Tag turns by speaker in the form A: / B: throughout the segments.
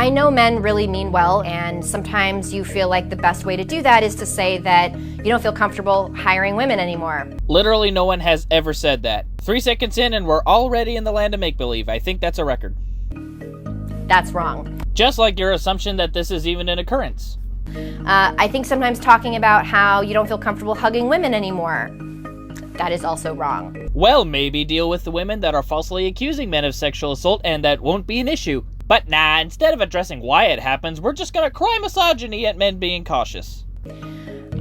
A: I know men really mean well, and sometimes you feel like the best way to do that is to say that you don't feel comfortable hiring women anymore.
B: Literally no one has ever said that. 3 seconds in and we're already in the land of make-believe. I think that's a record.
A: That's wrong.
B: Just like your assumption that this is even an occurrence.
A: I think sometimes talking about how you don't feel comfortable hugging women anymore. That is also wrong.
B: Well, maybe deal with the women that are falsely accusing men of sexual assault and that won't be an issue. But nah, instead of addressing why it happens, we're just gonna cry misogyny at men being cautious.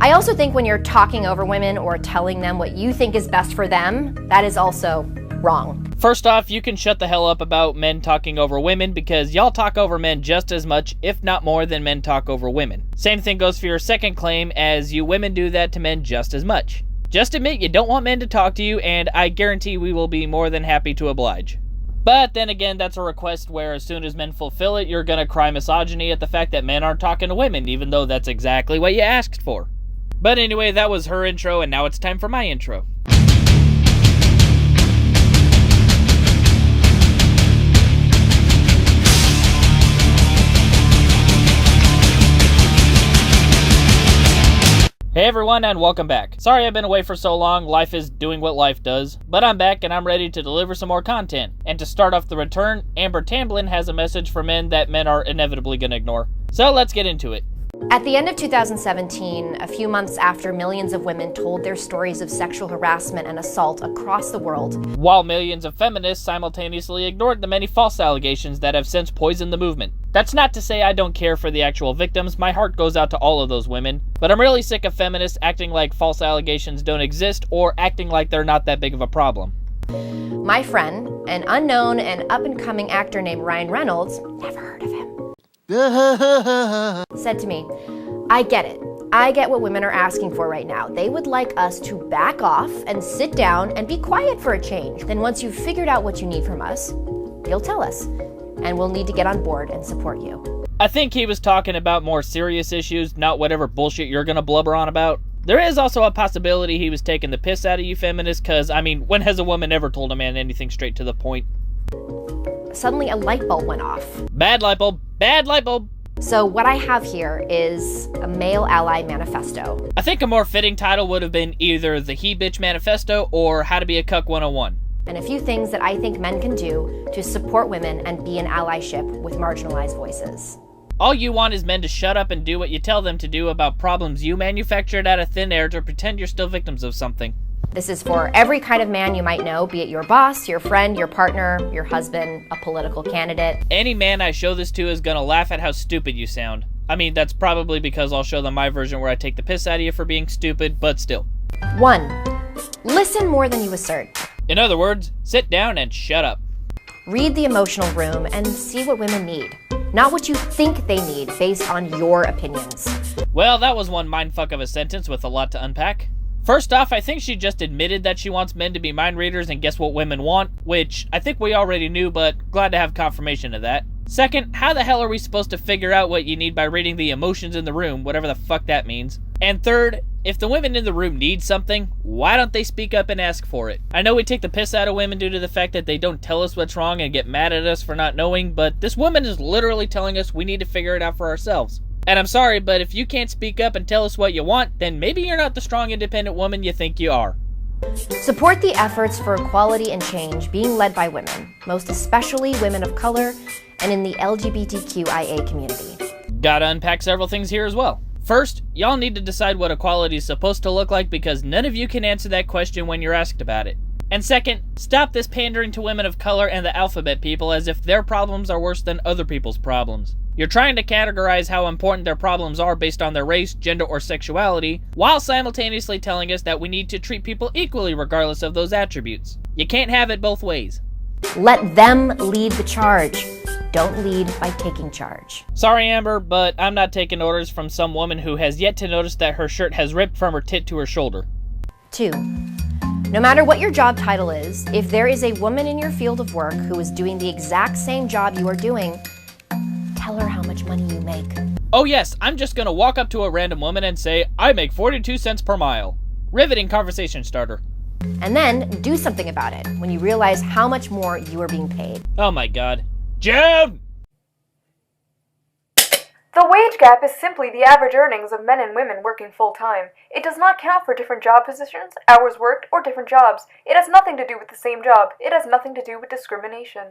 A: I also think when you're talking over women or telling them what you think is best for them, that is also wrong.
B: First off, you can shut the hell up about men talking over women because y'all talk over men just as much, if not more, than men talk over women. Same thing goes for your second claim, as you women do that to men just as much. Just admit you don't want men to talk to you, and I guarantee we will be more than happy to oblige. But then again, that's a request where as soon as men fulfill it, you're gonna cry misogyny at the fact that men aren't talking to women, even though that's exactly what you asked for. But anyway, that was her intro, and now it's time for my intro. Hey everyone, and welcome back. Sorry I've been away for so long, life is doing what life does, but I'm back and I'm ready to deliver some more content. And to start off the return, Amber Tamblyn has a message for men that men are inevitably gonna ignore. So let's get into it.
A: At the end of 2017, a few months after millions of women told their stories of sexual harassment and assault across the world,
B: while millions of feminists simultaneously ignored the many false allegations that have since poisoned the movement. That's not to say I don't care for the actual victims, my heart goes out to all of those women, but I'm really sick of feminists acting like false allegations don't exist or acting like they're not that big of a problem.
A: My friend, an unknown and up-and-coming actor named Ryan Reynolds, never heard of him, said to me, I get it. I get what women are asking for right now. They would like us to back off and sit down and be quiet for a change. Then once you've figured out what you need from us, you'll tell us, and we'll need to get on board and support you.
B: I think he was talking about more serious issues, not whatever bullshit you're gonna blubber on about. There is also a possibility he was taking the piss out of you feminists, cause I mean, when has a woman ever told a man anything straight to the point?
A: Suddenly a light bulb went off.
B: Bad light bulb, bad light bulb.
A: So what I have here is a Male Ally Manifesto.
B: I think a more fitting title would have been either the He Bitch Manifesto or How to Be a Cuck 101.
A: And a few things that I think men can do to support women and be an allyship with marginalized voices.
B: All you want is men to shut up and do what you tell them to do about problems you manufactured out of thin air to pretend you're still victims of something.
A: This is for every kind of man you might know, be it your boss, your friend, your partner, your husband, a political candidate.
B: Any man I show this to is gonna laugh at how stupid you sound. I mean, that's probably because I'll show them my version where I take the piss out of you for being stupid, but still.
A: 1. Listen more than you assert.
B: In other words, sit down and shut up.
A: Read the emotional room and see what women need, not what you think they need based on your opinions.
B: Well, that was one mindfuck of a sentence with a lot to unpack. First off, I think she just admitted that she wants men to be mind readers and guess what women want, which I think we already knew, but glad to have confirmation of that. Second, how the hell are we supposed to figure out what you need by reading the emotions in the room, whatever the fuck that means? And third, if the women in the room need something, why don't they speak up and ask for it? I know we take the piss out of women due to the fact that they don't tell us what's wrong and get mad at us for not knowing, but this woman is literally telling us we need to figure it out for ourselves. And I'm sorry, but if you can't speak up and tell us what you want, then maybe you're not the strong, independent woman you think you are.
A: Support the efforts for equality and change being led by women, most especially women of color and in the LGBTQIA community.
B: Gotta unpack several things here as well. First, y'all need to decide what equality is supposed to look like because none of you can answer that question when you're asked about it. And second, stop this pandering to women of color and the alphabet people as if their problems are worse than other people's problems. You're trying to categorize how important their problems are based on their race, gender, or sexuality, while simultaneously telling us that we need to treat people equally regardless of those attributes. You can't have it both ways.
A: Let them lead the charge. Don't lead by taking charge.
B: Sorry, Amber, but I'm not taking orders from some woman who has yet to notice that her shirt has ripped from her tit to her shoulder.
A: 2. No matter what your job title is, if there is a woman in your field of work who is doing the exact same job you are doing, tell her how much money you make.
B: Oh yes, I'm just gonna walk up to a random woman and say, I make 42 cents per mile. Riveting conversation starter.
A: And then do something about it when you realize how much more you are being paid.
B: Oh my god. June!
C: The wage gap is simply the average earnings of men and women working full-time. It does not count for different job positions, hours worked, or different jobs. It has nothing to do with the same job. It has nothing to do with discrimination.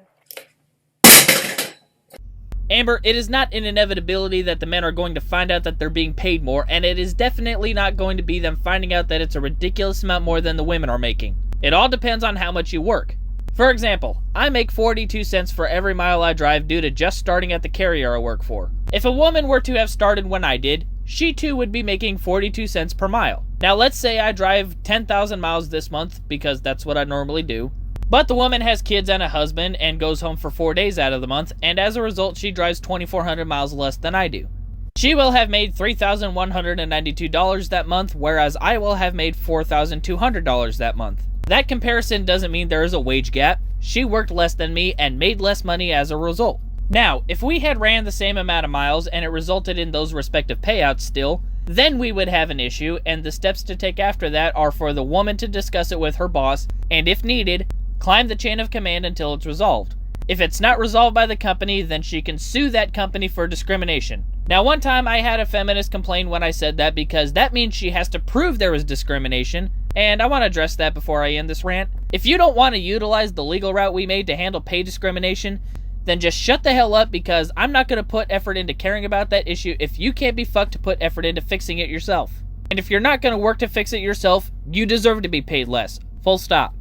B: Amber, it is not an inevitability that the men are going to find out that they're being paid more, and it is definitely not going to be them finding out that it's a ridiculous amount more than the women are making. It all depends on how much you work. For example, I make 42 cents for every mile I drive due to just starting at the carrier I work for. If a woman were to have started when I did, she too would be making 42 cents per mile. Now let's say I drive 10,000 miles this month, because that's what I normally do. But the woman has kids and a husband and goes home for 4 days out of the month, and as a result she drives 2,400 miles less than I do. She will have made $3,192 that month, whereas I will have made $4,200 that month. That comparison doesn't mean there is a wage gap. She worked less than me and made less money as a result. Now, if we had ran the same amount of miles and it resulted in those respective payouts still, then we would have an issue, and the steps to take after that are for the woman to discuss it with her boss, and if needed, climb the chain of command until it's resolved. If it's not resolved by the company, then she can sue that company for discrimination. Now, one time I had a feminist complain when I said that, because that means she has to prove there was discrimination, and I want to address that before I end this rant. If you don't want to utilize the legal route we made to handle pay discrimination, then just shut the hell up, because I'm not going to put effort into caring about that issue if you can't be fucked to put effort into fixing it yourself. And if you're not going to work to fix it yourself, you deserve to be paid less. Full stop.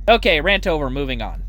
B: Okay, rant over, moving on.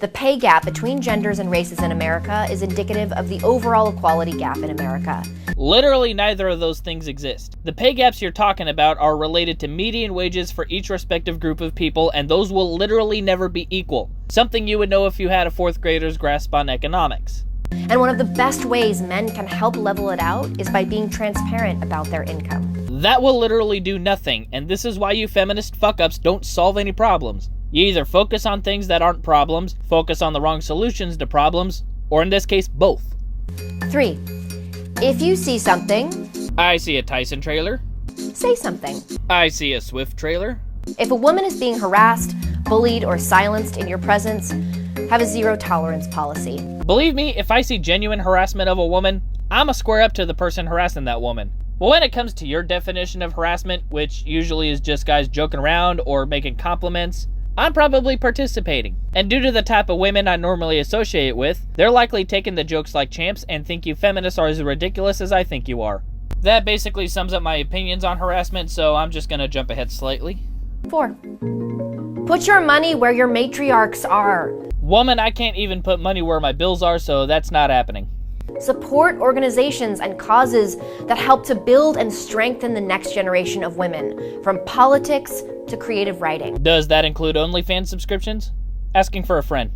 A: The pay gap between genders and races in America is indicative of the overall equality gap in America.
B: Literally neither of those things exist. The pay gaps you're talking about are related to median wages for each respective group of people, and those will literally never be equal. Something you would know if you had a 4th grader's grasp on economics.
A: And one of the best ways men can help level it out is by being transparent about their income.
B: That will literally do nothing, and this is why you feminist fuck-ups don't solve any problems. You either focus on things that aren't problems, focus on the wrong solutions to problems, or in this case, both.
A: 3. If you see something,
B: I see a Tyson trailer.
A: say something.
B: I see a Swift trailer.
A: If a woman is being harassed, bullied, or silenced in your presence, have a zero tolerance policy.
B: Believe me, if I see genuine harassment of a woman, I'ma square up to the person harassing that woman. But when it comes to your definition of harassment, which usually is just guys joking around or making compliments, I'm probably participating. And due to the type of women I normally associate with, they're likely taking the jokes like champs and think you feminists are as ridiculous as I think you are. That basically sums up my opinions on harassment, so I'm just gonna jump ahead slightly.
A: 4. Put your money where your matriarchs are.
B: Woman, I can't even put money where my bills are, so that's not happening.
A: Support organizations and causes that help to build and strengthen the next generation of women, from politics to creative writing.
B: Does that include OnlyFans subscriptions? Asking for a friend.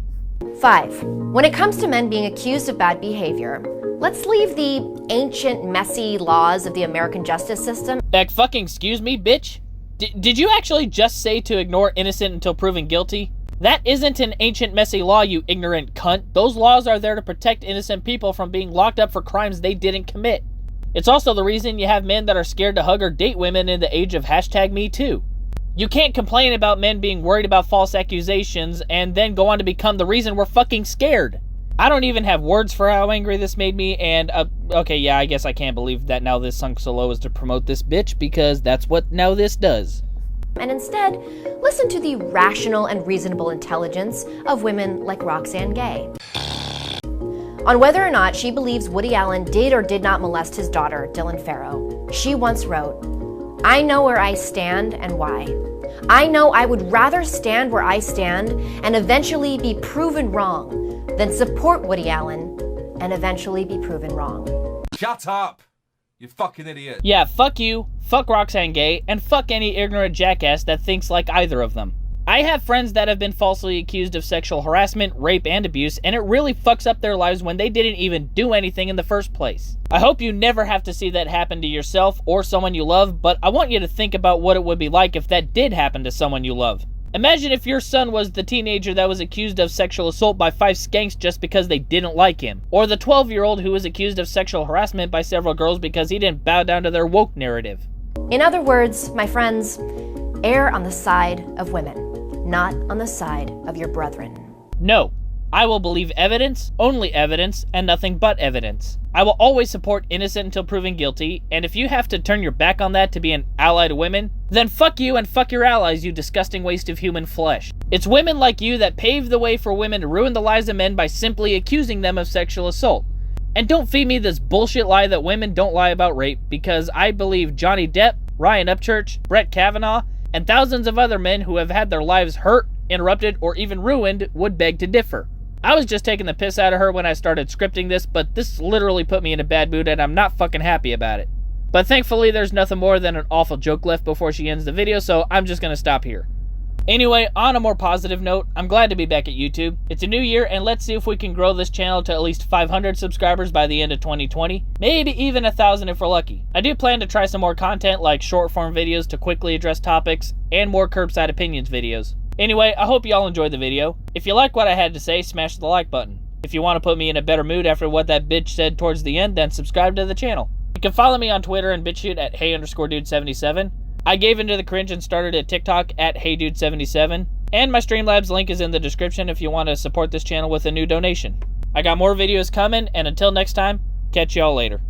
B: 5.
A: When it comes to men being accused of bad behavior, let's leave the ancient, messy laws of the American justice system.
B: Fucking excuse me, bitch? Did you actually just say to ignore innocent until proven guilty? That isn't an ancient, messy law, you ignorant cunt. Those laws are there to protect innocent people from being locked up for crimes they didn't commit. It's also the reason you have men that are scared to hug or date women in the age of #MeToo. You can't complain about men being worried about false accusations and then go on to become the reason we're fucking scared. I don't even have words for how angry this made me, and okay, yeah, I guess I can't believe that Now This sunk so low is to promote this bitch, because that's what Now This does.
A: And instead, listen to the rational and reasonable intelligence of women like Roxane Gay. On whether or not she believes Woody Allen did or did not molest his daughter, Dylan Farrow, she once wrote, "I know where I stand and why. I know I would rather stand where I stand and eventually be proven wrong than support Woody Allen and eventually be proven wrong."
D: Shut up, you fucking idiot.
B: Yeah, fuck you, fuck Roxane Gay, and fuck any ignorant jackass that thinks like either of them. I have friends that have been falsely accused of sexual harassment, rape, and abuse, and it really fucks up their lives when they didn't even do anything in the first place. I hope you never have to see that happen to yourself or someone you love, but I want you to think about what it would be like if that did happen to someone you love. Imagine if your son was the teenager that was accused of sexual assault by 5 skanks just because they didn't like him, or the 12-year-old who was accused of sexual harassment by several girls because he didn't bow down to their woke narrative.
A: In other words, my friends, err on the side of women, not on the side of your brethren.
B: No, I will believe evidence, only evidence, and nothing but evidence. I will always support innocent until proven guilty, and if you have to turn your back on that to be an ally to women, then fuck you and fuck your allies, you disgusting waste of human flesh. It's women like you that pave the way for women to ruin the lives of men by simply accusing them of sexual assault. And don't feed me this bullshit lie that women don't lie about rape, because I believe Johnny Depp, Ryan Upchurch, Brett Kavanaugh, and thousands of other men who have had their lives hurt, interrupted, or even ruined would beg to differ. I was just taking the piss out of her when I started scripting this, but this literally put me in a bad mood and I'm not fucking happy about it. But thankfully there's nothing more than an awful joke left before she ends the video, so I'm just gonna stop here. Anyway, on a more positive note, I'm glad to be back at YouTube. It's a new year, and let's see if we can grow this channel to at least 500 subscribers by the end of 2020. Maybe even 1,000 if we're lucky. I do plan to try some more content like short form videos to quickly address topics, and more curbside opinions videos. Anyway, I hope y'all enjoyed the video. If you like what I had to say, smash the like button. If you want to put me in a better mood after what that bitch said towards the end, then subscribe to the channel. You can follow me on Twitter and BitChute at hey_dude77. I gave into the cringe and started a TikTok at heydude77. And my Streamlabs link is in the description if you want to support this channel with a new donation. I got more videos coming, and until next time, catch y'all later.